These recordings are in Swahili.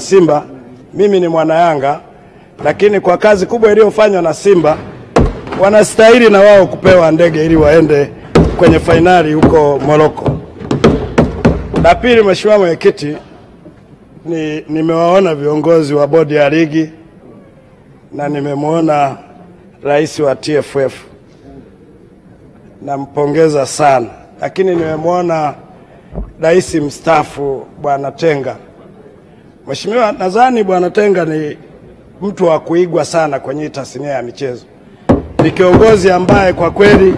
Simba, mimi ni mwana Yanga, lakini kwa kazi kubwa iliyofanywa na Simba wanastahili na wao kupewa ndege ili waende kwenye fainali huko Morocco. La pili, Mheshimiwa Mwenyekiti, nimewaona viongozi wa bodi ya ligi na nimemwona rais wa TFF, nampongeza sana, lakini nimemwona rais mstaafu Bwana Tenga. Mheshimiwa, nadhani Bwana Tenga ni mtu wa kuigwa sana kwenye tasnia ya michezo. Ni kiongozi ambaye kwa kweli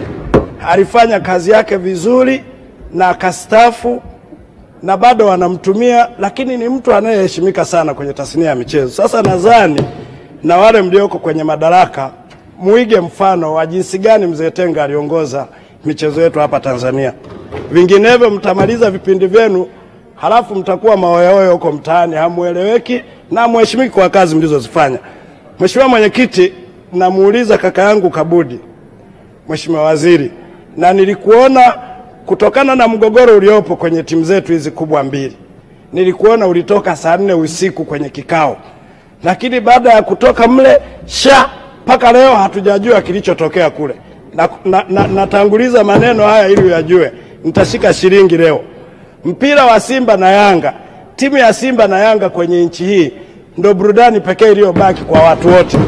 alifanya kazi yake vizuri na akastaafu na bado wanamtumia, lakini ni mtu anayeheshimika sana kwenye tasnia ya michezo. Sasa nadhani na wale mlioko kwenye madaraka muige mfano wa jinsi gani mzee Tenga aliongoza michezo yetu hapa Tanzania. Vinginevyo mtamaliza vipindi vyenu halafu mtakuwa maoyaoyo huko mtaani, hamueleweki na mheshimiki kwa kazi mlizozifanya. Mheshimiwa Mwenyekiti, namuuliza kaka yangu Kabudi, Mheshimiwa Waziri, na nilikuona kutokana na mgogoro uliopo kwenye timu zetu hizi kubwa mbili. Nilikuona ulitoka saa 4 usiku kwenye kikao. Lakini baada ya kutoka mle mpaka leo hatujajua kilichotokea kule. Natanguliza maneno haya ili uyajue. Nitashika shilingi leo. Mpira wa Simba na Yanga, timu ya Simba na Yanga kwenye nchi hii ndio burudani pekee iliyobaki kwa watu wote.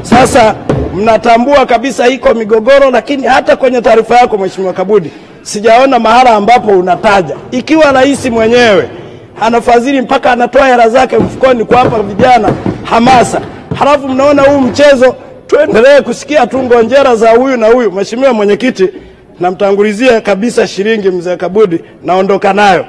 Sasa mnatambua kabisa iko migogoro, lakini hata kwenye taarifa yako Mheshimiwa Kabudi sijaona mahala ambapo unataja. Ikiwa rais mwenyewe anafadhili mpaka anatoa hela zake mfukoni kwa hapa vijana hamasa, halafu mnaona huu mchezo tuendelee kusikia tu ngonjera za huyu na huyu. Mheshimiwa Mwenyekiti, namtangulizia kabisa shilingi mzee Kabudi, naondoka nayo.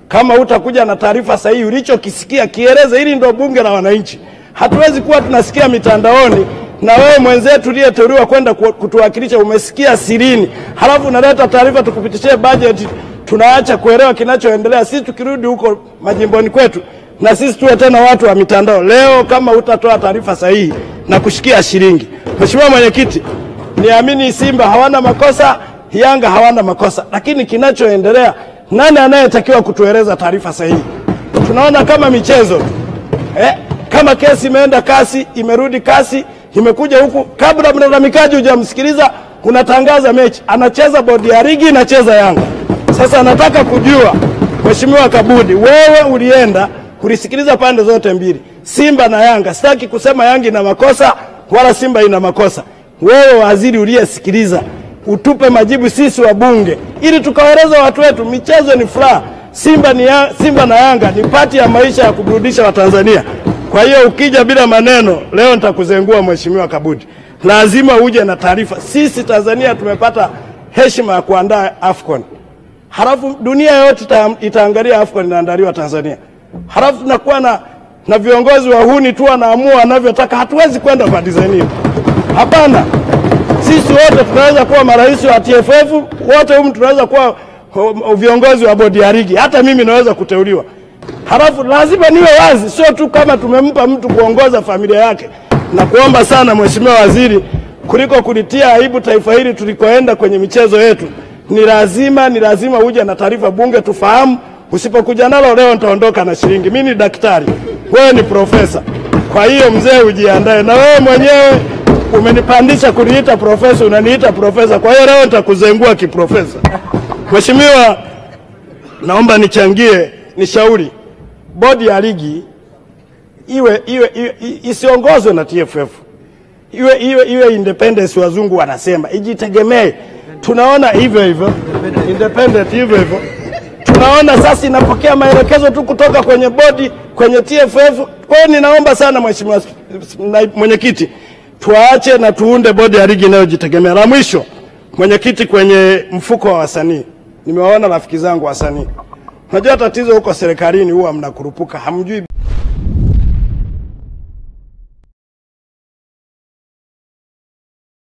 Kama utakuja na taarifa sahihi ulichokisikia kieleze, hili ndio bunge la wananchi. Hatuwezi kuwa tunasikia mitandaoni na wewe mwenzetu uliyeteuliwa kwenda kutuwakilisha umesikia sirini, halafu unaleta taarifa tukupitishie budget, tunaacha kuelewa kinachoendelea. Sisi tukirudi huko majimboni kwetu na sisi tuwe tena watu wa mitandao. Leo kama utatoa taarifa sahihi na kushikia shilingi. Mheshimiwa Mwenyekiti, niamini Simba hawana makosa, Yanga hawana makosa, lakini kinachoendelea nani anayetakiwa kutueleza taarifa sahihi? Tunaona kama michezo kama kesi imeenda kasi, imerudi kasi, imekuja huku kabla mlalamikaji hujamsikiliza unatangaza mechi, anacheza bodi ya ligi, anacheza Yanga. Sasa nataka kujua Mheshimiwa Kabudi, wewe ulienda kulisikiliza pande zote mbili, Simba na Yanga. Sitaki kusema Yanga ina makosa wala Simba ina makosa. Wewe waziri uliyesikiliza, utupe majibu sisi wabunge ili tukaeleza watu wetu michezo ni furaha. Simba na Yanga ni pati ya maisha ya kuburudisha Watanzania. Kwa hiyo ukija bila maneno leo nitakuzengua Mheshimiwa Kabudi. Lazima uje na taarifa. Sisi Tanzania tumepata heshima ya kuandaa AFCON. Halafu dunia yote itaangalia AFCON inaandaliwa Tanzania. Halafu tunakuwa na viongozi wahuni tu wanaamua wanavyotaka. Hatuwezi kwenda kwa design hiyo. Hapana. Sisi wote tunaweza kuwa marais wa TFF, wote tunaweza kuwa viongozi wa bodi ya ligi. Hata mimi naweza kuteuliwa. Halafu lazima niwe wazi, sio tu kama tumempa mtu kuongoza familia yake. Na kuomba sana Mheshimiwa Waziri, kuliko kulitia aibu taifa hili tulikoenda kwenye michezo yetu, ni lazima uje na taarifa bunge tufahamu. Usipokuja nalo leo nitaondoka na shilingi. Mimi ni daktari, wewe ni profesa. Kwa hiyo mzee ujiandae, na wewe mwenyewe umenipandisha kuniita profesa, unaniita profesa. Kwa hiyo leo nitakuzengua kiprofesa. Mheshimiwa, naomba nichangie, nishauri bodi ya ligi iwe isiongozwe na TFF. Iwe independence, wazungu wanasema, ijitegemee. Tunaona hivyo independent hivyo. Tunaona sasa inapokea maelekezo tu kutoka kwenye bodi, kwenye TFF. Kwa hiyo ninaomba sana Mheshimiwa Mwenyekiti, tuache na tuunde bodi ya ligi inayojitegemea. La mwisho, Mwenyekiti, kwenye mfuko wa wasanii, nimewaona rafiki zangu wasanii. Unajua tatizo huko serikalini huwa mnakurupuka, hamjui